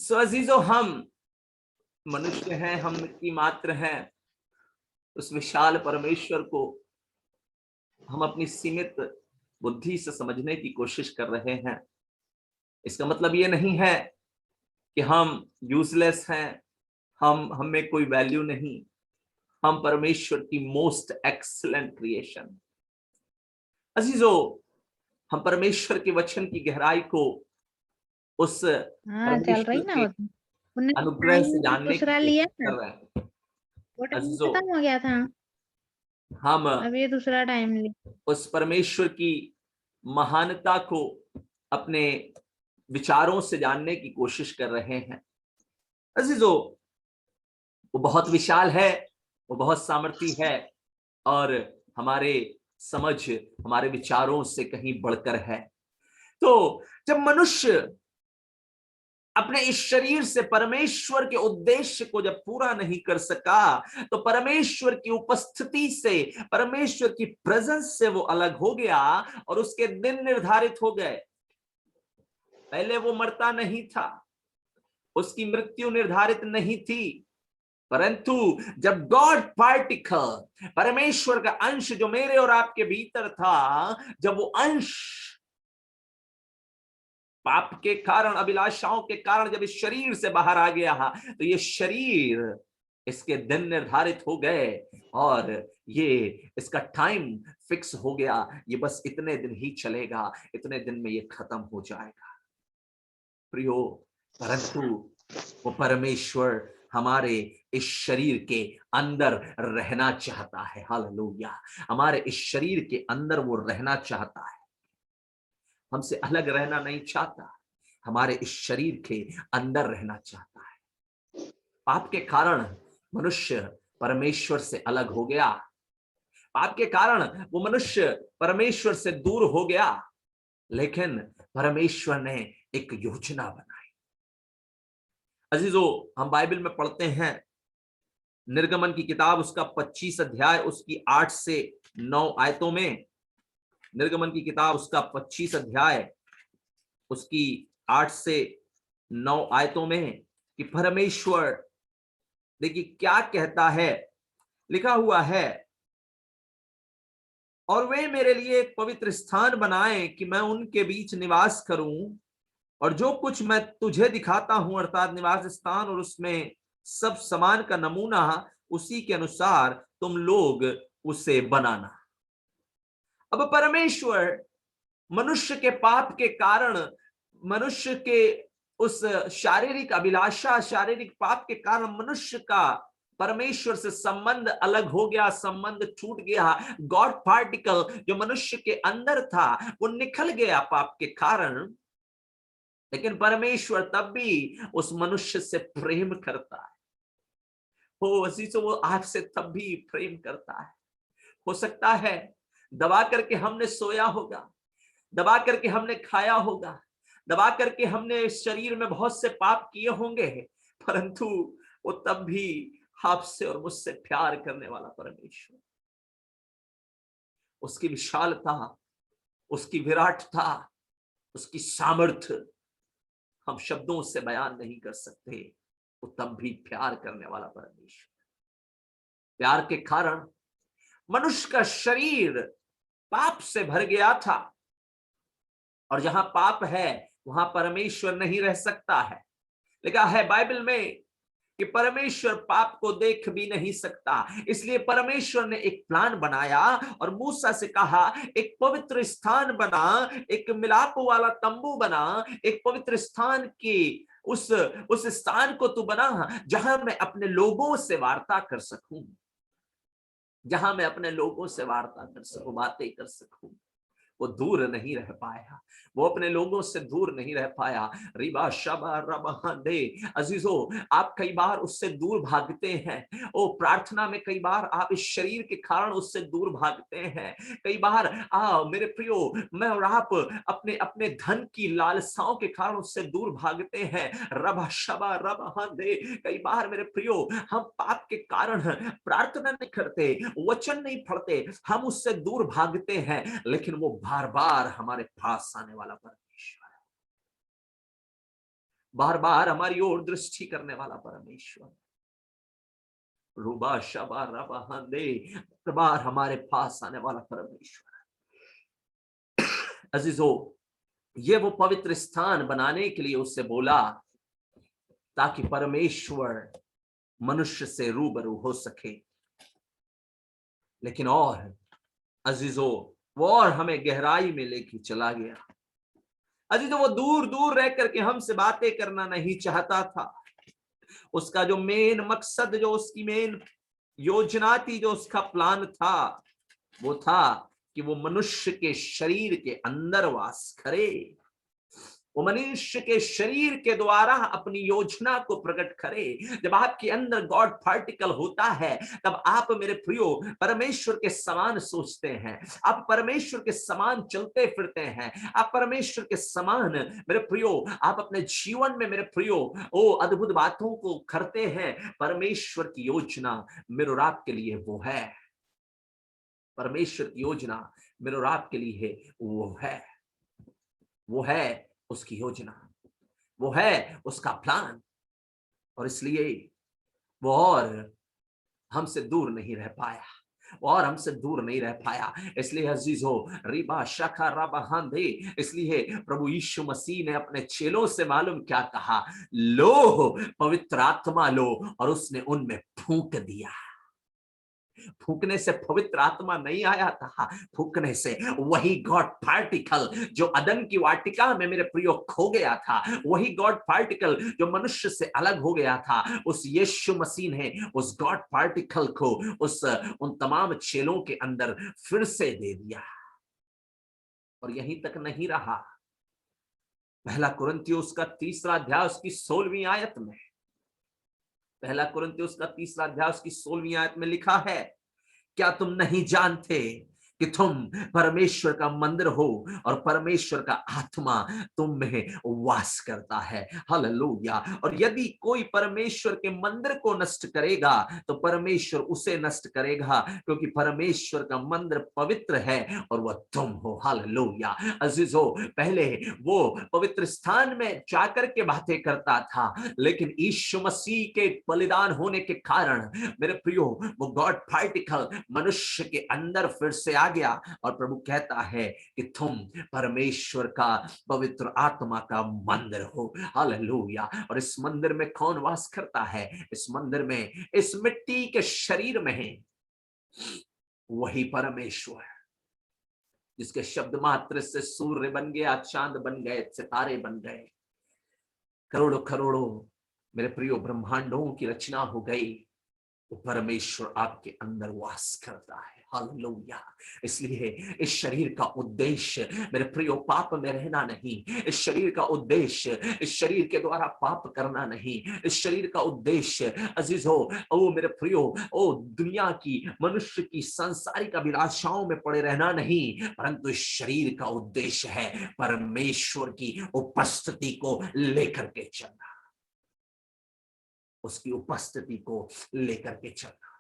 सो अजीजों, हम मनुष्य हैं, हम मिट्टी मात्र हैं। उस विशाल परमेश्वर को हम अपनी सीमित बुद्धि से समझने की कोशिश कर रहे हैं। इसका मतलब ये नहीं है कि हम यूजलेस हैं, हम में कोई वैल्यू नहीं। हम परमेश्वर की मोस्ट एक्सीलेंट क्रिएशन। अजीजों, हम परमेश्वर के वचन की गहराई को उस हाँ, चल परमेश्वर रही ना के वो। उनने अनुग्रह से टाइम जानने की दूसरा लिया कोशिश था। कर रहे हैं। वो टाइम अजीजों, खत्म हो गया था। हम अब ये दूसरा टाइम लिया। उस परमेश्वर की महानता को अपने विचारों से जानने की कोशिश कर रहे हैं। अजीजों, वो बहुत विशाल है, वो बहुत सामर्थी है, और हमारे समझ, हमारे विचारों से कहीं बढ़कर है। तो जब मनुष्य अपने इस शरीर से परमेश्वर के उद्देश्य को जब पूरा नहीं कर सका, तो परमेश्वर की उपस्थिति से, परमेश्वर की प्रेजेंस से वो अलग हो गया और उसके दिन निर्धारित हो गए। पहले वो मरता नहीं था, उसकी मृत्यु निर्धारित नहीं थी, परंतु जब गॉड पार्टिकल, परमेश्वर का अंश जो मेरे और आपके भीतर था, जब वो अंश पाप के कारण, अभिलाषाओं के कारण जब इस शरीर से बाहर आ गया, तो ये शरीर, इसके दिन निर्धारित हो गए और ये इसका टाइम फिक्स हो गया। ये बस इतने दिन ही चलेगा, इतने दिन में ये खत्म हो जाएगा। प्रियो, परंतु वो परमेश्वर हमारे इस शरीर के अंदर रहना चाहता है। हालेलुया। हमारे इस शरीर के अंदर वो रहना चाहता है, हमसे अलग रहना नहीं चाहता, हमारे इस शरीर के अंदर रहना चाहता है। पाप के कारण मनुष्य परमेश्वर से अलग हो गया, पाप के कारण वो मनुष्य परमेश्वर से दूर हो गया, लेकिन परमेश्वर ने एक योजना बनाई। अजीजों, हम बाइबल में पढ़ते हैं, निर्गमन की किताब उसका 25 अध्याय उसकी 8 से 9 आयतों में, निर्गमन की किताब उसका 25 अध्याय उसकी 8 से 9 आयतों में, कि परमेश्वर देखिए क्या कहता है। लिखा हुआ है, और वे मेरे लिए एक पवित्र स्थान बनाएं कि मैं उनके बीच निवास करूं, और जो कुछ मैं तुझे दिखाता हूं, अर्थात निवास स्थान और उसमें सब समान का नमूना, उसी के अनुसार तुम लोग उसे बनाना। अब परमेश्वर मनुष्य के पाप के कारण, मनुष्य के उस शारीरिक अभिलाषा, शारीरिक पाप के कारण मनुष्य का परमेश्वर से संबंध अलग हो गया, संबंध टूट गया। गॉड पार्टिकल जो मनुष्य के अंदर था वो निकल गया पाप के कारण, लेकिन परमेश्वर तब भी उस मनुष्य से प्रेम करता है। हो अजीजों, वो आपसे तब भी प्रेम करता है। हो सकता है दबा करके हमने सोया होगा, दबा करके हमने खाया होगा, दबा करके हमने इस शरीर में बहुत से पाप किए होंगे, परंतु वो तब भी आपसे और मुझसे प्यार करने वाला परमेश्वर, उसकी विशालता, उसकी विराटता, उसकी सामर्थ्य हम शब्दों से बयान नहीं कर सकते। वो तब भी प्यार करने वाला परमेश्वर। प्यार के कारण मनुष्य का शरीर पाप से भर गया था, और जहां पाप है वहां परमेश्वर नहीं रह सकता है। लिखा है बाइबल में कि परमेश्वर पाप को देख भी नहीं सकता, इसलिए परमेश्वर ने एक प्लान बनाया और मूसा से कहा, एक पवित्र स्थान बना, एक मिलाप वाला तंबू बना, एक पवित्र स्थान की उस स्थान को तू बना जहां मैं अपने लोगों से वार्ता कर सकूं, जहां मैं अपने लोगों से वार्ता कर सकूं, बातें कर सकूं। वो दूर नहीं रह पाया, वो अपने लोगों से दूर नहीं रह पाया। रिबा शबा रबा दे। अजीजों, आप कई बार उससे दूर भागते हैं। ओ प्रार्थना में कई बार आप इस शरीर के कारण उससे दूर भागते हैं। कई बार मेरे प्रियो, मैं और आप अपने अपने धन की लालसाओं के कारण उससे दूर भागते हैं। रबा शबा रबा दे। कई बार मेरे प्रियो, हम पाप के कारण प्रार्थना नहीं करते, वचन नहीं पढ़ते, हम उससे दूर भागते हैं, लेकिन वो बार बार हमारे पास आने वाला परमेश्वर है। बार बार हमारी ओर दृष्टि करने वाला परमेश्वर, रूबा शबा रबा हंदे, बार बार हमारे पास आने वाला परमेश्वर। अजीजों, ये वो पवित्र स्थान बनाने के लिए उससे बोला ताकि परमेश्वर मनुष्य से रूबरू हो सके। लेकिन और अजीजों, वो और हमें गहराई में लेके चला गया। अजीजों, वो दूर दूर रह करके हमसे बातें करना नहीं चाहता था। उसका जो मेन मकसद, जो उसकी मेन योजना थी, जो उसका प्लान था, वो था कि वो मनुष्य के शरीर के अंदर वास करे। वो मनुष्य के शरीर के द्वारा अपनी योजना को प्रकट करे। जब आपके अंदर गॉड पार्टिकल होता है, तब आप मेरे प्रियो परमेश्वर के समान सोचते हैं, आप परमेश्वर के समान चलते फिरते हैं, आप परमेश्वर के समान मेरे प्रियो आप अपने जीवन में मेरे प्रियो ओ अद्भुत बातों को करते हैं। परमेश्वर की योजना मेरे और आपके लिए वो है। परमेश्वर की योजना मेरे और आपके लिए है, वो है उसकी योजना, वो है उसका प्लान। और इसलिए वो और हमसे दूर नहीं रह पाया, और हमसे दूर नहीं रह पाया। इसलिए अजीजों, रिबा शखा रबहांदे, इसलिए प्रभु यीशु मसीह ने अपने चेलों से मालूम क्या कहा, लो पवित्र आत्मा लो, और उसने उनमें फूंक दिया। फूकने से पवित्र आत्मा नहीं आया था, फूकने से वही गॉड पार्टिकल जो अदन की वाटिका में मेरे प्रियो खो गया था, वही गॉड पार्टिकल जो मनुष्य से अलग हो गया था, उस यीशु मसीह ने उस गॉड पार्टिकल को उन तमाम चेलों के अंदर फिर से दे दिया। और यहीं तक नहीं रहा। पहला कुरिन्थियोस का 3 अध्याय उसकी 16वीं आयत में, पहला कुरिन्थियोस का 3 अध्याय उसकी 16वीं आयत में लिखा है, क्या तुम नहीं जानते कि तुम परमेश्वर का मंदिर हो और परमेश्वर का आत्मा तुम में वास करता है। हालेलुया। और यदि कोई परमेश्वर के मंदिर को नष्ट करेगा तो परमेश्वर उसे नष्ट करेगा, क्योंकि परमेश्वर का मंदिर पवित्र है और वह तुम हो। हालेलुया। अजीजों, पहले वो पवित्र स्थान में जाकर के बातें करता था, लेकिन यीशु मसीह के बलिदान होने के कारण मेरे प्रियो वो गॉड पार्टिकल मनुष्य के अंदर फिर से आ गया। और प्रभु कहता है कि तुम परमेश्वर का पवित्र आत्मा का मंदिर हो। हालेलुया। और इस मंदिर में कौन वास करता है? इस मंदिर में, इस मिट्टी के शरीर में वही परमेश्वर जिसके शब्द मात्र से सूर्य बन गया, चांद बन गए, सितारे बन गए, करोड़ों करोड़ों मेरे प्रियो ब्रह्मांडों की रचना हो गई, तो परमेश्वर आपके अंदर वास करता है। हालेलुया। इसलिए इस शरीर का उद्देश्य मेरे प्रियो पाप में रहना नहीं, इस शरीर का उद्देश्य इस शरीर के द्वारा पाप करना नहीं, इस शरीर का उद्देश्य अजीजों ओ मेरे प्रियो ओ दुनिया की, मनुष्य की सांसारिक अभिलाषाओं में पड़े रहना नहीं, परंतु इस शरीर का उद्देश्य है परमेश्वर की उपस्थिति को लेकर के चलना, उसकी उपस्थिति को लेकर के चलना।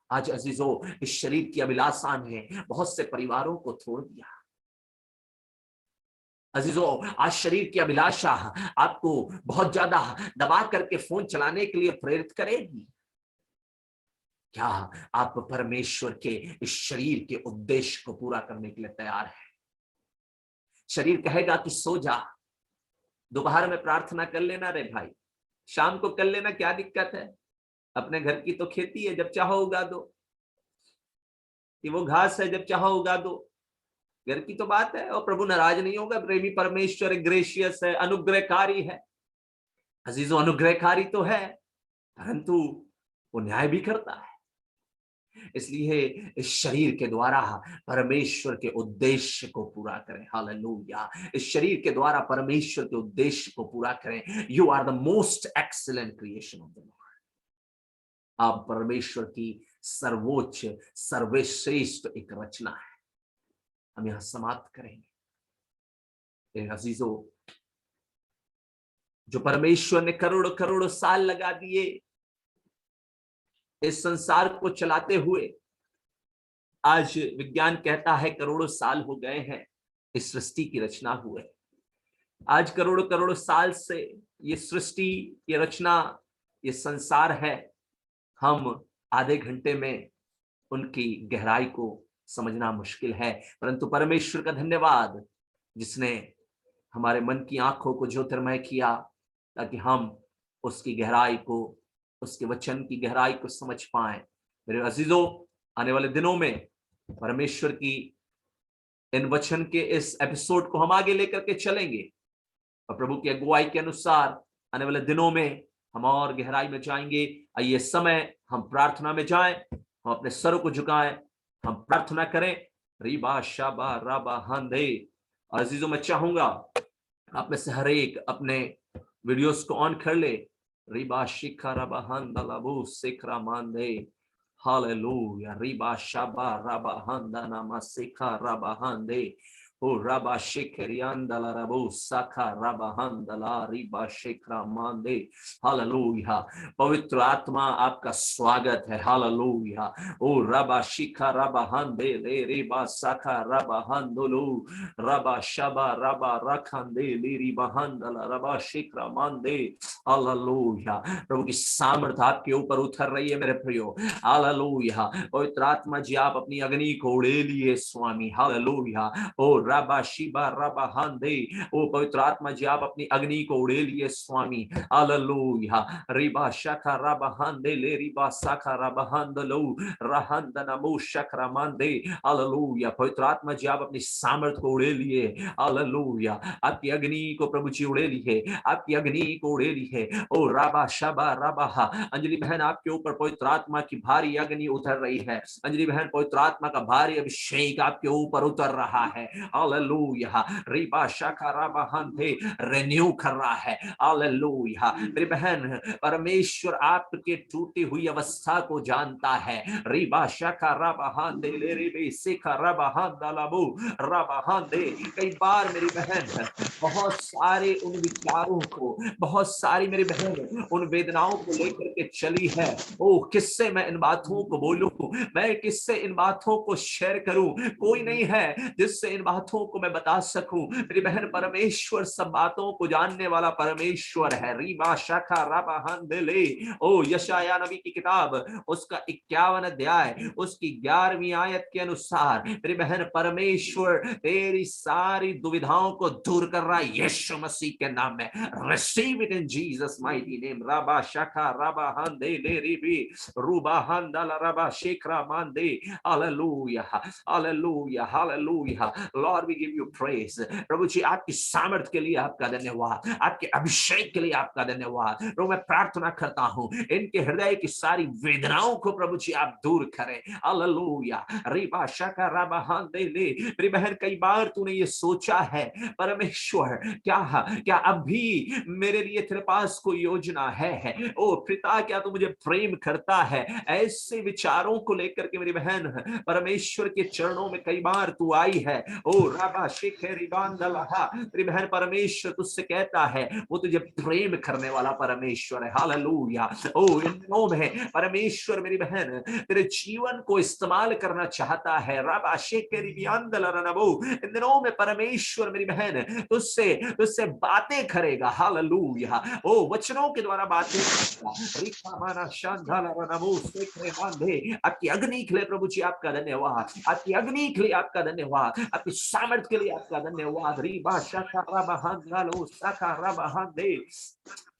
आज अजीजों, इस शरीर की अभिलाषा ने बहुत से परिवारों को तोड़ दिया। अजीजों, आज शरीर की अभिलाषा आपको बहुत ज्यादा दबा करके फोन चलाने के लिए प्रेरित करेगी। क्या आप परमेश्वर के इस शरीर के उद्देश्य को पूरा करने के लिए तैयार हैं? शरीर कहेगा कि सो जा, दोपहर में प्रार्थना कर लेना रे भाई, शाम को कर लेना, क्या दिक्कत है, अपने घर की तो खेती है, जब चाहो उगा दो, कि वो घास है जब चाहो उगा दो, घर की तो बात है। और प्रभु नाराज नहीं होगा, प्रेमी परमेश्वर ग्रेशियस है, अनुग्रहकारी है। अजीजों, अनुग्रहकारी तो है, परंतु वो न्याय भी करता है। इसलिए इस शरीर के द्वारा परमेश्वर के उद्देश्य को पूरा करें। हालेलुया। इस शरीर के द्वारा परमेश्वर के उद्देश्य को पूरा करें। You are the most excellent creation of the Lord. आप परमेश्वर की सर्वोच्च सर्वश्रेष्ठ एक रचना है। हम यहां समाप्त करेंगे। अजीजों, जो परमेश्वर ने करोड़ों करोड़ों साल लगा दिए इस संसार को चलाते हुए, आज विज्ञान कहता है करोड़ों साल हो गए हैं इस सृष्टि की रचना हुए, आज करोड़ों करोड़ों साल से ये सृष्टि, ये रचना, ये संसार है, हम आधे घंटे में उनकी गहराई को समझना मुश्किल है। परंतु परमेश्वर का धन्यवाद जिसने हमारे मन की आंखों को ज्योतिर्मय किया ताकि हम उसकी गहराई को, उसके वचन की गहराई को समझ पाए। मेरे अजीजों, आने वाले दिनों में परमेश्वर की इन वचन के इस एपिसोड को हम आगे लेकर के चलेंगे और प्रभु की अगुवाई के अनुसार आने वाले दिनों में हम और गहराई में जाएंगे। आइए समय हम प्रार्थना में जाएं, हम अपने सरों को झुकाएं, हम प्रार्थना करें। रीबा शाबा राबा हांदे। और अजीजों, मैं चाहूंगा आप में से हर एक अपने वीडियोस को ऑन कर ले। रीबा शिखा राबा हांदा लाबू सिखरा मांदे। हालेलुया। रीबा शाबा राबा हांदा नामा सिखा राबा हांदे। ओ राबा शेखरियांदला रबो साखा राबा हांदला रीबा शेखरा मांदे। हालेलुया। पवित्र आत्मा आपका स्वागत है। हालेलुया। ओ राबा शिखा राबा हांदे ले रीबा साखा राबा हांदोलू राबा शाबा राबा रखांदे ले रीबा हांदला रबा शेखरा मांदे। हालेलुया। प्रभु की सामर्थ आपके ऊपर उतर रही है मेरे प्रियो। हालेलुया। पवित्र आत्मा जी, आप अपनी अग्नि को उड़े लिए स्वामी। हालेलुया। ओ राबा शिबा राबा हांदे। ओ पवित्र आत्मा जी, आप अपनी अग्नि को उड़े लिए स्वामी। हालेलुया। रिबा शाखा राबा हांदे ले रिबा साखा राबा हांदलो रहंदना मो शकरा मांदे। हालेलुया। पवित्र आत्मा जी, आप अपनी सामर्थ को उड़े लिए। हालेलुया। आपकी अग्नि को प्रभु जी उड़े लिए, आपकी अग्नि को उड़े लिए। ओ राबा शबा राबा। अंजलि बहन, आपके ऊपर पवित्र आत्मा की भारी अग्नि उतर रही है। अंजलि बहन, पवित्र आत्मा का भारी अभिषेक आपके ऊपर उतर रहा है। हालेलुया। रिबा शाखा राबा हांदे रिन्यू कर रहा है। हालेलुया। मेरी बहन, परमेश्वर आपके टूटी हुई अवस्था को जानता है। रिबा शाखा राबा हांदे ले रिबे सिखा राबा हांदा लाबू राबा हांदे। कई बार मेरी बहन बहुत सारे उन विचारों को, बहुत सारी मेरी बहन उन वेदनाओं को लेकर के चली है। ओ, किससे मैं इन बातों को बोलूं, मैं किससे इन बातों को शेयर करूं? कोई नहीं है जिससे इन बातों को मैं बता सकूं। मेरी बहन, परमेश्वर सब बातों को जानने वाला परमेश्वर है। रीबा शाखा राबा हांदले। ओ, यशाया नबी की किताब उसका 51 अध्याय उसकी 11वीं आयत के अनुसार मेरी बहन, परमेश्वर तेरी सारी दुविधाओं को दूर कर रहा है यीशु मसीह के नाम में। Receive it in Jesus mighty name. राबा शाखा राबा हांदे ले रिबी रूबा हांदला राबा शेखरा मांदे। Hallelujah. Hallelujah. Hallelujah. Lord, we give you praise. प्रभु जी, आपकी सामर्थ के लिए आपका धन्यवाद, आपके अभिषेक के लिए आपका धन्यवाद। प्रभु, मैं प्रार्थना करता हूं इनके हृदय की सारी वेदनाओं को प्रभु जी आप दूर करें। हालेलुया। रिबा शाखा राबा हांदे ले। मेरी बहन, कई बार तूने ये सोचा है, परमेश्वर क्या अभी मेरे लिए तेरे पास कोई योजना है? ओ पिता, क्या तू मुझे प्रेम करता है? ऐसे विचारों को लेकर के मेरी बहन, परमेश्वर के चरणों में कई बार तू आई है। ओ राबा शेखरी बांदलहा। मेरी बहन, परमेश्वर तुझसे कहता है वो तुझे प्रेम करने वाला परमेश्वर है। हालेलुया। ओ, इन दिनों में परमेश्वर मेरी बहन तेरे जीवन को इस्तेमाल करना चाहता है। राबा शेखरी बियांदलरनबो। इन दिनों में परमेश्वर मेरी बहन तुझसे बातें करेगा। हालेलुया। ओ, वचनों के द्वारा बातें करेगा। रिका माना शांधालरनबो सेखरे बांधे। आपकी अग्नि के लिए प्रभु जी आपका धन्यवाद, आपकी अग्नि के लिए आपका धन्यवाद, आपकी सामर्थ के लिए आपका धन्यवाद। रीबा शाखा राबा हांदलो साखा राबा हांदे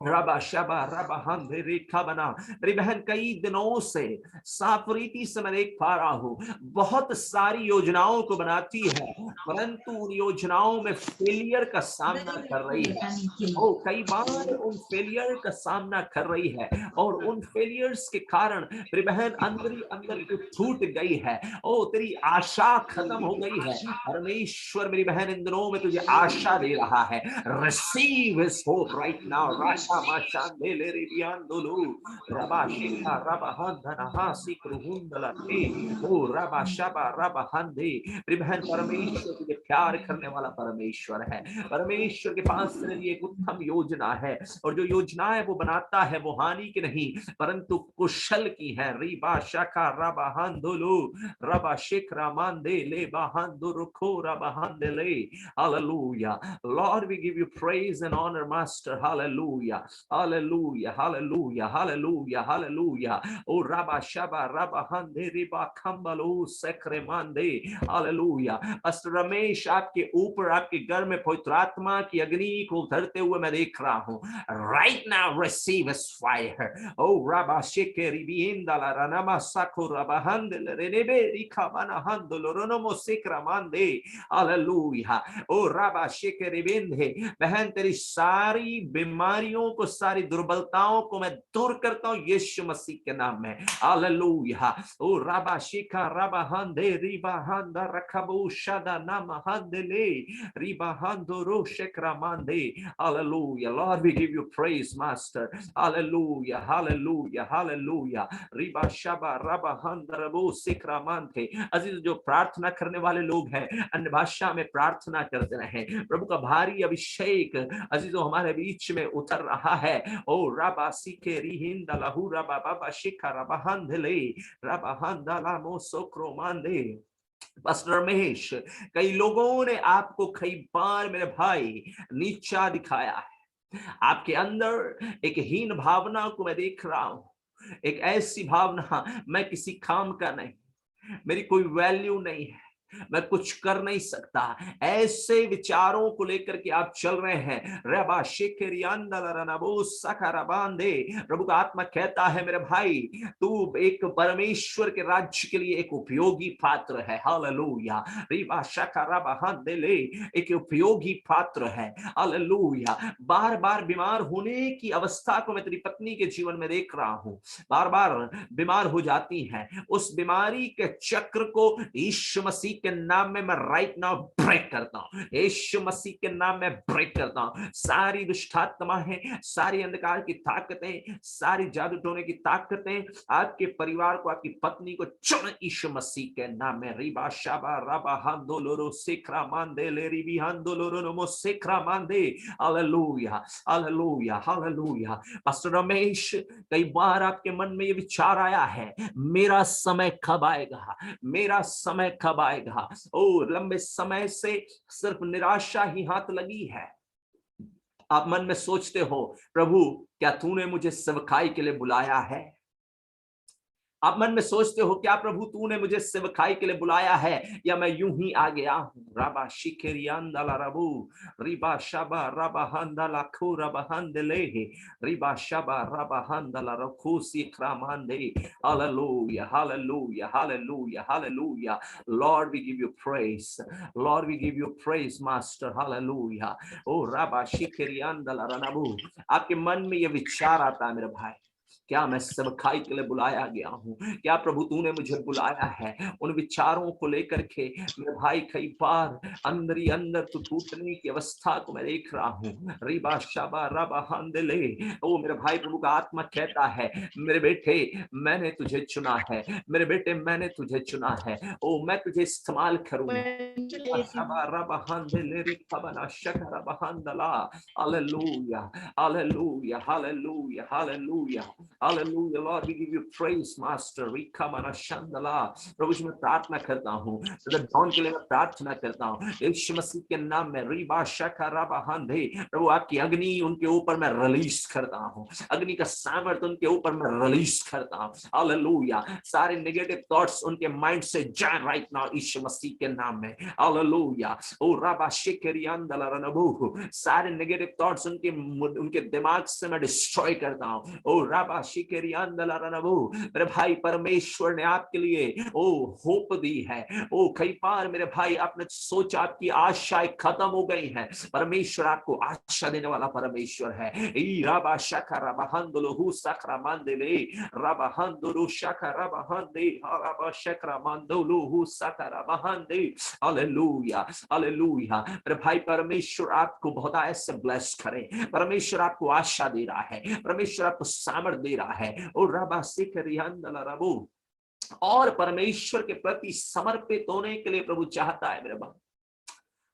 रबा शबा रबा हांदे रेखा बना। मेरी बहन, कई दिनों से साफ रीति से मैं देख पा रहा हूं, बहुत सारी योजनाओं को बनाती है परंतु उन योजनाओं में फेलियर का सामना कर रही है। ओ, कई बार उन फेलियर का सामना कर रही है और उन फेलियर्स के कारण मेरी बहन अंदर ही अंदर तू टूट गई है। ओ, तेरी आशा खत्म हो गई है। परमेश्वर मेरी बहन इन दिनों में तुझे आशा दे रहा है। Receive his hope right now. राशा माशांदे ले रिबियांदोलू रबा शिखा रबा हंधना हासिक रुहुंदला थे। ओ रबा शबा रबा हंदे। मेरी बहन, परमेश्वर तुझे प्यार करने वाला परमेश्वर है। परमेश्वर के पास तेरे लिए एक उत्तम योजना है, और जो योजनाएं वो बनाता है वो हानि की नहीं परंतु कुशल की है। रीबा शाखा रबा हांदोलू रबा शिखरा मांदे ले बहांदो रुखो रबा हांदले। Hallelujah. Lord, we give you praise and honor, Master. Hallelujah. Hallelujah. Hallelujah. Hallelujah. Hallelujah. Oh, Rabba Shaba Rabba Hande Riba Kambalo Sekremande. Hallelujah. Pastor Ramesh, आपके ऊपर आपके घर में पवित्र आत्मा की अग्नि को उतरते हुए मैं देख रहा हूँ। Right now receive his fire. Oh, Rabba Shekeri Biindala Ranama Sako Rabba Handel Renebe Rika Bana Handel Ronomo Sekramande. Hallelujah. ओ राबा शेके रिबेंधे। बहन तेरी सारी बीमारियों को, सारी दुर्बलताओं को मैं दूर करता हूं यीशु मसीह के नाम में। हालेलुया। ओ राबा शिका राबा हंदे रिबा हंदा रखबू शादा नाम हंदले रिबा हंदो रो शेकरा मांदे। Hallelujah. Lord we give you praise master. Hallelujah hallelujah hallelujah. रिबा शाबा राबा हंदरबो सिकरा मांदे। अजीज, जो प्रार्थना करने वाले लोग हैं अन्य भाषा में प्रार्थना करते रहे। प्रभु का भारी अभिषेक अजीजों हमारे बीच में उतर रहा है। ओ रबा सीके रिहिंदा लहू रबा बाबा शिखा रबा हंदले रबा हंदला मोसोक्रो मांदे। पास्टर रमेश, कई लोगों ने आपको कई बार मेरे भाई नीचा दिखाया है। आपके अंदर एक हीन भावना को मैं देख रहा हूं, एक ऐसी भावना, मैं किसी काम का नहीं, मेरी कोई वैल्यू नहीं है, मैं कुछ कर नहीं सकता, ऐसे विचारों को लेकर के आप चल रहे हैं। रबा शेकेरियांदलरनबो सकरबांदे। प्रभु का आत्मा कहता है मेरे भाई, तू एक परमेश्वर के राज्य के लिए एक उपयोगी पात्र है। हालेलुया। रिबा शकरबांदेले, एक उपयोगी पात्र है। हालेलुया। बार बार बीमार होने की अवस्था को मैं तेरी पत्नी के जीवन में देख रहा हूं। बार बार बीमार हो जाती हैं। उस बीमारी के चक्र को यीशु मसीह के नाम में मैं राइट नाउ ब्रेक करता हूं। यीशु मसीह के नाम में ब्रेक करता हूं। सारी दुष्टात्मा है, सारी अंधकार की ताकतें, सारी जादू टोने की ताकतें आपके परिवार को, आपकी पत्नी को चुन यीशु मसीह के नाम में। रिबा शाबा रबा हांदोलोरो सिखरा मांदे ले रिबी हांदोलोरो नमो सिखरा मांदे। Hallelujah hallelujah hallelujah. Pastor Ramesh, कई बार आपके मन में ये विचार आया है, मेरा समय कब आएगा, मेरा समय कब आएगा। ओ, लंबे समय से सिर्फ निराशा ही हाथ लगी है। आप मन में सोचते हो, प्रभु क्या तूने मुझे सेवकाई के लिए बुलाया है? आप मन में सोचते हो, क्या प्रभु तूने मुझे सेवकाई के लिए बुलाया है, या मैं यूं ही आ गया हूं? रबा शिकेरियांदला रबू रिबा शबा रबा हंदला खू रबा हंदले रिबा शबा रबा हंदला रखू सिक्रामांदे। Hallelujah hallelujah hallelujah hallelujah. Lord we give you praise, Lord we give you praise master. Hallelujah. ओ रबा शिकेरियांदला रनबू। आपके मन में ये विचार आता है मेरे भाई, क्या मैं सेवकाई के लिए बुलाया गया हूँ? क्या प्रभु तूने मुझे बुलाया है? उन विचारों को लेकर के मेरे भाई कई बार अंदर ही अंदर तो टूटने की अवस्था को मैं देख रहा हूँ। रिबा शाबा रबा हंदले। ओ मेरे भाई, प्रभु का आत्मा कहता है, मेरे बेटे मैंने तुझे चुना है, मेरे बेटे मैंने तुझे चुना है। ओ मैं तुझे इस्तेमाल करूंगा। Hallelujah, hallelujah, hallelujah, hallelujah, hallelujah. Lord, we give you praise, Master. We come on Ashandala. प्रभु जी, मैं प्रार्थना करता हूँ, ब्रदर जॉन के लिए मैं प्रार्थना करता हूँ यीशु मसीह के नाम में। रीबा शका रबा हंदे। प्रभु आपकी अग्नि उनके ऊपर मैं रिलीज करता हूँ, अग्नि का सामर्थ्य उनके ऊपर मैं रिलीज करता हूँ। हालेलुया। सारे नेगेटिव थॉट्स उनके माइंड से जाए राइट नाउ यीशु मसीह के नाम में। हालेलुया। ओ रबा शिकेरियांदला रनबू। सारे नेगेटिव थॉट्स उनके दिमाग से मैं डिस्ट्रॉय करता हूँ। ओ रबा शिकेरियांदला रनबू। मेरे भाई, परमेश्वर ने आपके लिए ओ होप दी है। ओ कई बार मेरे भाई आपने सोचा आपकी आशाएं खत्म हो गई हैं, परमेश्वर आपको आशा देने वाला परमेश्वर है। ई रबा शका रबा हंदलो हु सकरा मांदेले रबा हंदलो शका रबा हंदे रबा शकरा मांदलो हु सकरा बहंदे। Hallelujah hallelujah. मेरे भाई, परमेश्वर आपको बहुत ऐसे ब्लेस करे, परमेश्वर आपको आशा दे रहा है, परमेश्वर आपको सामर्थ दे रहा है। ओ रबा सिकरियांदला रबू। और परमेश्वर के प्रति समर्पित होने के लिए प्रभु चाहता है मेरे भाई।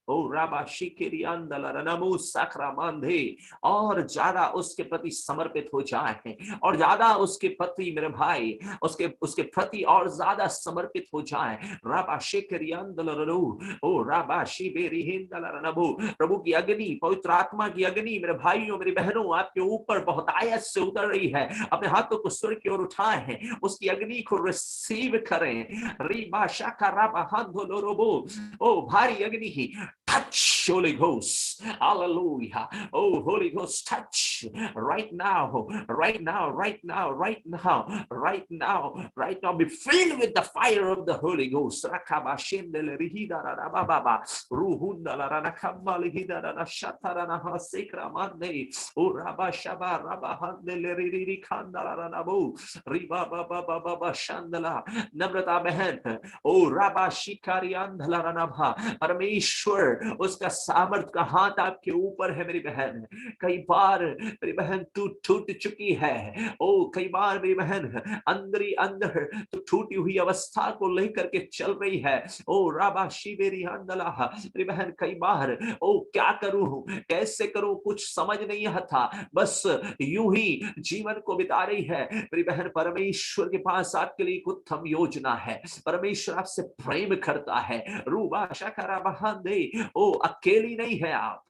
ओ राबा शिकेरियांदलरनमु सखरामांधे, और ज्यादा उसके प्रति समर्पित हो जाए, और ज्यादा उसके प्रति मेरे भाई उसके उसके प्रति और ज्यादा समर्पित हो जाए। राबा शिकेरियांदलरनु, ओ राबा शिबेरिहिंदलरनमु, प्रभु की अग्नि, पवित्र आत्मा की अग्नि मेरे भाइयों मेरी बहनों आपके ऊपर बहुत आयत से उतर रही है। अपने हाथों को स्वर्ग की ओर उठाए हैं, उसकी अग्नि को रिसीव करें। रीबा शाखा राबा हांधोलोरोबो, ओ भारी अग्नि ही, touch Holy Ghost, hallelujah, oh Holy Ghost, touch right now, right now, right now, right now, right now, right now, be filled with the fire of the Holy Ghost. Rakaba shendele rihida rababa, ruhunda la ranakamba lihida la shatarana hasekra mande, uraba shaba raba handele riri kanda la ranabu, riba baba baba shandala, नम्रता बहन, ओ राबा शिकारियान धलारानाभा, परमेश्वर उसका सामर्थ का हाथ आपके ऊपर है मेरी बहन। कई बार मेरी बहन तू टूट चुकी है, ओ कई बार मेरी बहन अंदर अंदर तो टूटी हुई अवस्था को लेकर के चल रही है। ओ राबा शिबेरी अंदला, मेरी बहन कई बार ओ क्या करूं कैसे करूं कुछ समझ नहीं आता, बस यूं ही जीवन को बिता रही है मेरी बहन। परमेश्वर के पास आपके लिए एक उत्तम योजना है, परमेश्वर आपसे प्रेम करता है। रूबा शकरा बहांदे, ओ अकेली नहीं है आप।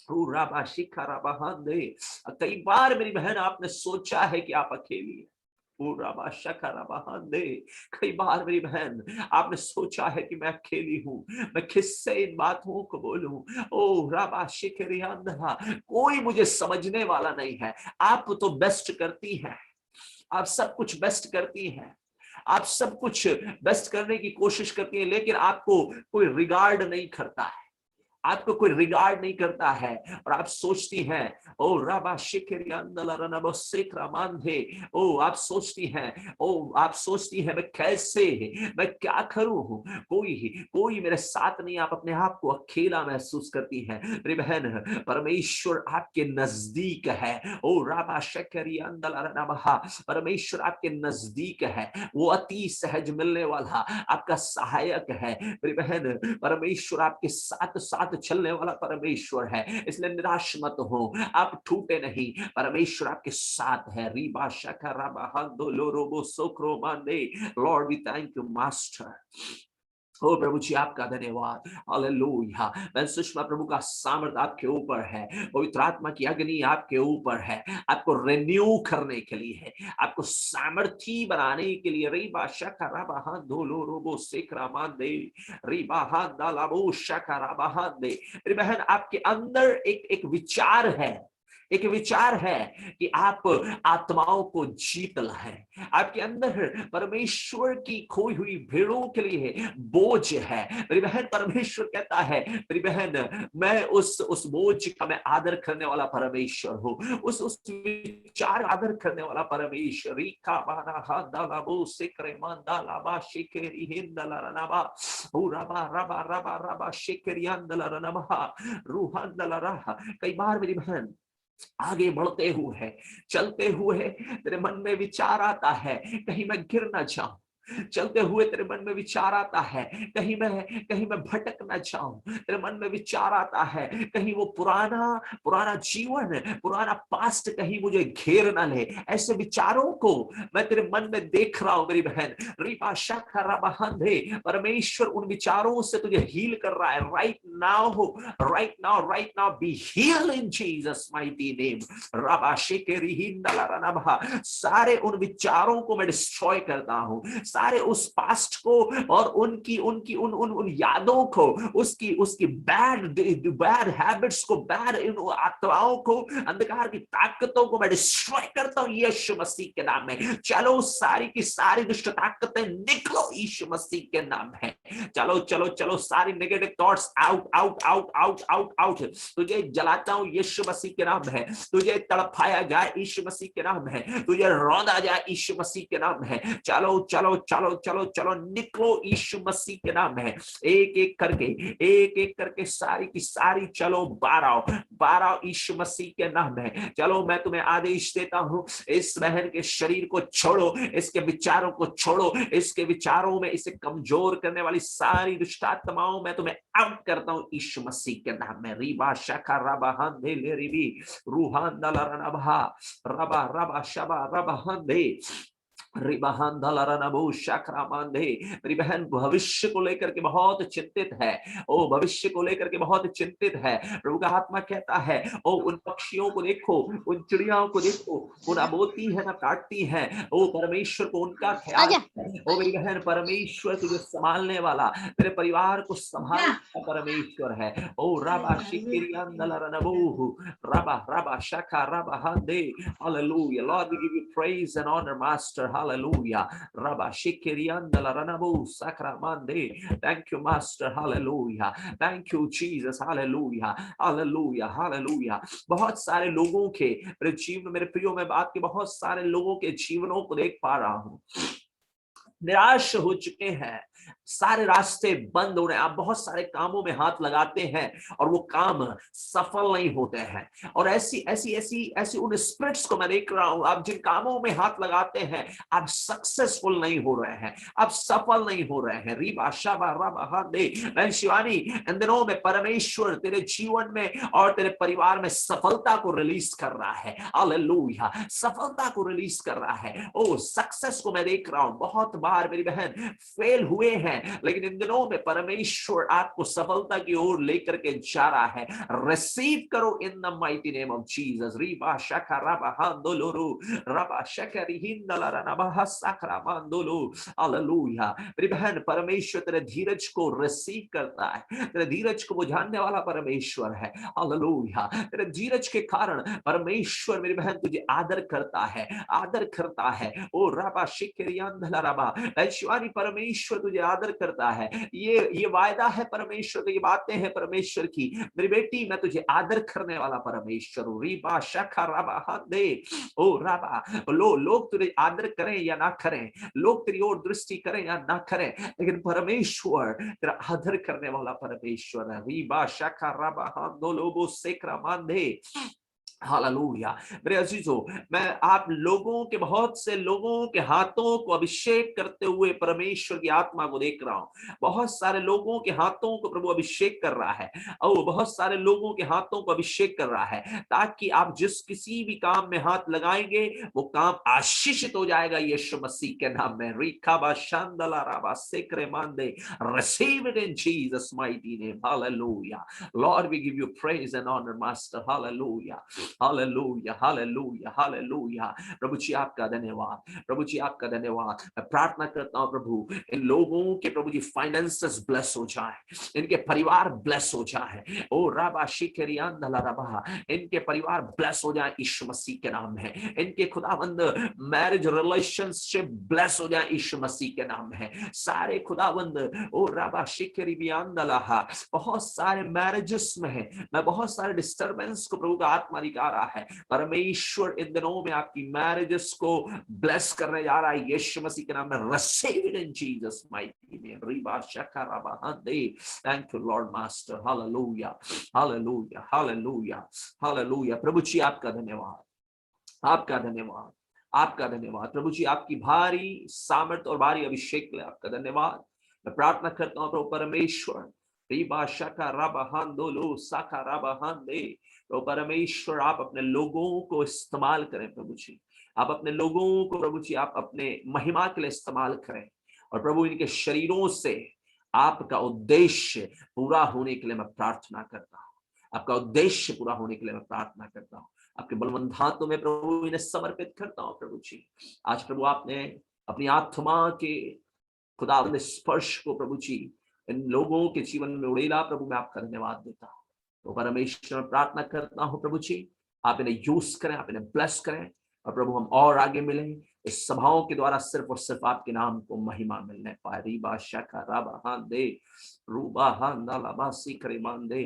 रूबा शिखरा बहांदे, कई बार मेरी बहन आपने सोचा है कि आप अकेली है। कई बार मेरी बहन आपने सोचा है कि मैं अकेली हूँ, मैं किससे इन बातों को बोलूं। ओ राबा शिकरियांदा, कोई मुझे समझने वाला नहीं है। आप तो बेस्ट करती हैं, आप सब कुछ बेस्ट करती हैं, आप सब कुछ बेस्ट करने की कोशिश करती हैं, लेकिन आपको कोई रिगार्ड नहीं करता है, आपको कोई रिगार्ड नहीं करता है। और आप सोचती हैं ओ राबा शिकरियांदलरनबसेक्रामांधे, ओ आप सोचती हैं, ओ आप सोचती हैं मैं कैसे, मैं क्या करूं, कोई मेरे साथ नहीं। आप अपने आप को अकेला महसूस करती हैं मेरी बहन। परमेश्वर आपके नजदीक है। ओ राबा शिकरियांदलरनबहा, परमेश्वर आपके नजदीक है, वो अति सहज मिलने वाला आपका सहायक है मेरी बहन। परमेश्वर आपके साथ साथ चलने वाला परमेश्वर है, इसलिए निराश मत हो, आप टूटे नहीं, परमेश्वर आपके साथ है। रीबा शका राबा हंदो लोरोबो सोक्रो मांदे, Lord we thank you master. ओ प्रभु जी आपका धन्यवाद, हालेलुया। मैं सुषमा प्रभु का सामर्थ आपके ऊपर है, पवित्र आत्मा की अग्नि आपके ऊपर है, आपको रिन्यू करने के लिए है, आपको सामर्थी बनाने के लिए। रीबा शकराबा दोलो रोबो सेक्रामान दे, रीबा दालाबो शकराबा दे। मेरी बहन आपके अंदर एक विचार है, एक विचार है कि आप आत्माओं को जीत लाएं। आपके अंदर परमेश्वर की खोई हुई भेड़ों के लिए बोझ है मेरी बहन। परमेश्वर कहता है मेरी बहन, मैं उस बोझ का मैं आदर करने वाला परमेश्वर हूँ, उस विचार आदर करने वाला परमेश्वर। रीका बाना हादाला बो सिकरे मंदाला बा शिकेरी हिंदला रनाबा, उराबा रबा रबा रबा शिकेरी अंदला रनाबा, रूहांदला रहा। कई बार मेरी बहन आगे बढ़ते हुए चलते हुए तेरे मन में विचार आता है कहीं मैं गिर ना जाऊं, चलते हुए तेरे मन में विचार आता है कहीं मैं भटक ना जाऊं, तेरे मन में विचार आता है कहीं वो पुराना जीवन, पुराना पास्ट कहीं मुझे घेर ना ले। ऐसे विचारों को मैं तेरे मन में देख रहा हूं मेरी बहन। रीबा शाखराबहंधे, परमेश्वर उन विचारों से तुझे हील कर रहा है right now be healed in Jesus mighty name. रबा शेकेरिहिंदलरनबहा, सारे उन विचारों को मैं डिस्ट्रॉय करता हूं, सारे उस पास्ट को और उनकी उनकी उन उन उन यादों को, उसकी बैड हैबिट्स को, बैड आत्माओं को, अंधकार की ताकतों को मैं डिस्ट्रॉय करता हूं यीशु मसीह के नाम में। चलो सारी की सारी दुष्ट ताकतें निकलो यीशु मसीह के नाम में। चलो चलो चलो सारी negative thoughts out out out out out out. तुझे जलाता हूं यीशु मसीह के नाम में, तुझे तड़पाया जाए यीशु मसीह के नाम में, तुझे रौंदा जाए यीशु मसीह के नाम में। चलो चलो चलो चलो चलो निकलो यीशु मसीह के नाम में। एक एक करके सारी की सारी चलो बाहर आओ, बाहर आओ यीशु मसीह के नाम में। चलो मैं तुम्हें आदेश देता हूँ, इस बहन के शरीर को छोड़ो, इसके विचारों को छोड़ो, इसके विचारों में इसे कमजोर करने वाली सारी दुष्ट आत्माओं मैं तुम्हें आउट करता हूँ यीशु मसीह के नाम में। रीबा शाखा रबा हंदे ले रिबी रूहान दला रनबहा रबा रबा शबा रबा हंदे मेरी बहन भविष्य को लेकर के बहुत चिंतित है। ओ भविष्य को लेकर के बहुत चिंतित है। प्रभु का आत्मा कहता है, ओ उन पक्षियों को देखो, उन चिड़ियाओं को देखो, वो ना बोती है ना काटती है, ओ परमेश्वर को उनका ख्याल है। ओ मेरी बहन परमेश्वर तुझे संभालने वाला, तेरे परिवार को संभालने वाला परमेश्वर है। ओ रबा शिकिरियंदलरनबूहु रबा रबा शका रबा हंदे। Hallelujah. Lord, we give you praise and honor, Master. Hallelujah. Rabba Shikiriandala Ranabu Sakramande. Thank you, Master. Hallelujah. Thank you, Jesus. Hallelujah. Hallelujah. Hallelujah. बहुत सारे लोगों के मेरे जीवन, मेरे प्रियो में बात के बहुत सारे लोगों के जीवनों को देख पा रहा हूँ, निराश हो चुके हैं, सारे रास्ते बंद हो रहे हैं। आप बहुत सारे कामों में हाथ लगाते हैं और वो काम सफल नहीं होते हैं। और ऐसी ऐसी ऐसी ऐसी उन स्पिरिट्स को मैं देख रहा हूं, आप जिन कामों में हाथ लगाते हैं आप सक्सेसफुल नहीं हो रहे हैं, आप सफल नहीं हो रहे हैं। रीबा शाबा रबा दे शिवानी, इन दिनों में परमेश्वर तेरे जीवन में और तेरे परिवार में सफलता को रिलीज कर रहा है। हालेलुया, सफलता को रिलीज कर रहा है। ओ सक्सेस को मैं देख रहा हूं, बहुत बार मेरी बहन फेल हुए हैं, लेकिन इन दिनों में परमेश्वर आपको सफलता की ओर लेकर के जा रहा है। रिसीव करो in the mighty name of Jesus. रीबा शका रबा हंदोलुरु रबा शकरी हिंदला रनबा सकरा मंदोलु। हालेलुया। मेरी बहन परमेश्वर तेरे धीरज को रिसीव करता है, तेरे धीरज को बुझाने वाला परमेश्वर है। हालेलुया। तेरे धीरज के कारण परमेश्वर मेरी बहन तुझे आदर करता है, आदर करता है। ओ रबा शिकरियंदला रबा शिवानी, परमेश्वर तुझे आदर करता है। ये वायदा है परमेश्वर की, ये बातें हैं परमेश्वर की। मेरी बेटी, मैं तुझे आदर करने वाला परमेश्वर हूँ। रीबा शखा रबा हंदे ओ रबा। लोग तुझे आदर करें या ना करें, लोग तेरी ओर दृष्टि करें या ना करें, लेकिन परमेश्वर तेरा आदर करने वाला परमेश्वर है। रीबा शखा रबा हंदो लोबो सेक्रा मांदे। हालेलुया। मेरे अजीजों, मैं आप लोगों के, बहुत से लोगों के हाथों को अभिषेक करते हुए परमेश्वर की आत्मा को देख रहा हूं। बहुत सारे लोगों के हाथों को प्रभु अभिषेक कर रहा है, और बहुत सारे लोगों के हाथों को अभिषेक कर रहा है, ताकि आप जिस किसी भी काम में हाथ लगाएंगे वो काम आशीषित हो जाएगा यीशु मसीह के नाम में। रिकाबा शांदला राबा सेक्रे मांदे। Receive it in Jesus mighty name. Hallelujah. Lord, we give you praise and honour master. Hallelujah, hallelujah, hallelujah, hallelujah. प्रभु जी आपका धन्यवाद, प्रभु जी आपका धन्यवाद। मैं प्रार्थना करता हूं प्रभु, इन लोगों के प्रभु जी फाइनेंसेस ब्लेस हो जाए, इनके परिवार ब्लेस हो जाए। ओ राबा शिकरियान दला रबा, इनके परिवार ब्लेस हो जाए यीशु मसीह के नाम में। इनके खुदावंद मैरिज रिलेशनशिप ब्लेस हो जाए यीशु मसीह के नाम में। सारे खुदावंद ओ राबा शिकरियान दला, बहुत सारे मैरिजेस में है, मैं बहुत सारे डिस्टर्बेंस को प्रभु का आत्मा निकाल रहा है। परमेश्वर इन दिनों में आपकी मैरिजेस को ब्लेस करने जा रहा है यीशु मसीह के नाम में। Receive it in Jesus mighty name. रिबा शका रबा हंदे। Thank you Lord master. Hallelujah, hallelujah, hallelujah, hallelujah. प्रभु जी आपका धन्यवाद, आपका धन्यवाद, आपका धन्यवाद। प्रभु जी आपकी भारी सामर्थ और भारी अभिषेक के लिए आपका धन्यवाद। मैं प्रार्थना करता हूं प्रभु परमेश्वर, रीबा शका रबा हंदोलो साका रबा हंदे। तो परमेश्वर आप अपने लोगों को इस्तेमाल करें प्रभु जी, आप अपने लोगों को प्रभु जी आप अपने महिमा के लिए इस्तेमाल करें। और प्रभु इनके शरीरों से आपका उद्देश्य पूरा होने के लिए मैं प्रार्थना करता हूँ, आपका उद्देश्य पूरा होने के लिए मैं प्रार्थना करता हूँ। आपके बलवंत हाथों में प्रभु इन्हें समर्पित करता हूँ प्रभु जी। आज प्रभु आपने अपनी आत्मा के खुदावंद स्पर्श को प्रभु जी इन लोगों के जीवन में उड़ेला। प्रभु मैं आपका धन्यवाद देता हूँ। तो परमेश्वर प्रार्थना करता हूँ प्रभु जी, आप इन्हें यूज करें, आप इन्हें ब्लेस करें, और प्रभु हम और आगे मिलें इस सभाओं के द्वारा सिर्फ और सिर्फ आपके नाम को महिमा मिलने पाए। रीबा शका राबा हां दे रूबा हां नालाबा सीकरे मान दे।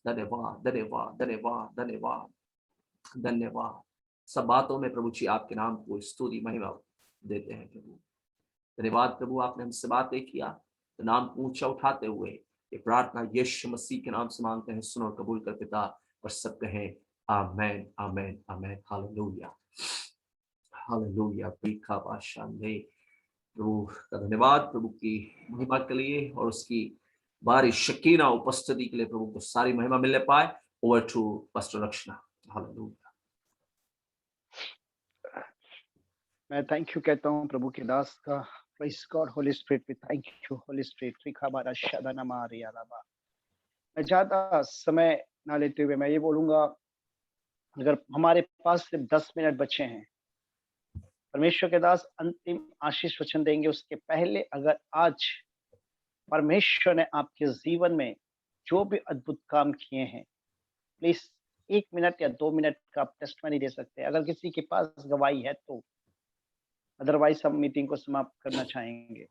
धन्यवाद, धन्यवाद, धन्यवाद, धन्यवाद, धन्यवाद। सब बातों में प्रभु जी आपके नाम को स्तुति महिमा देते हैं प्रभु। धन्यवाद प्रभु, आपने हमसे बातें किया, तो नाम को ऊंचा उठाते हुए ये प्रार्थना यीशु मसीह के नाम से मांगते हैं, सुनो और कबूल कर पिता, और सब कहें आमेन आमेन आमेन। Hallelujah hallelujah. प्रीखा बादशाह ने प्रभु का धन्यवाद, प्रभु की महिमा के लिए और उसकी बारी शकीना उपस्थिति के लिए प्रभु को सारी महिमा मिलने पाए। Over to pastor Rakshana. Hallelujah. मैं थैंक यू कहता हूँ प्रभु के दास का। Praise God, holy spirit we thank you holy spirit. रिखाबारा शदाना मारिया लाबा। मैं ज्यादा समय ना लेते हुए मैं ये बोलूंगा, अगर हमारे पास सिर्फ 10 मिनट बचे हैं, परमेश्वर के दास अंतिम आशीष वचन देंगे। उसके पहले अगर आज परमेश्वर ने आपके जीवन में जो भी अद्भुत काम किए हैं, प्लीज 1 मिनट या 2 मिनट का आप टेस्टमनी दे सकते हैं, अगर किसी के पास गवाही है तो। अदरवाइज हम मीटिंग को समाप्त करना चाहेंगे।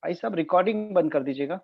भाई साहब रिकॉर्डिंग बंद कर दीजिएगा।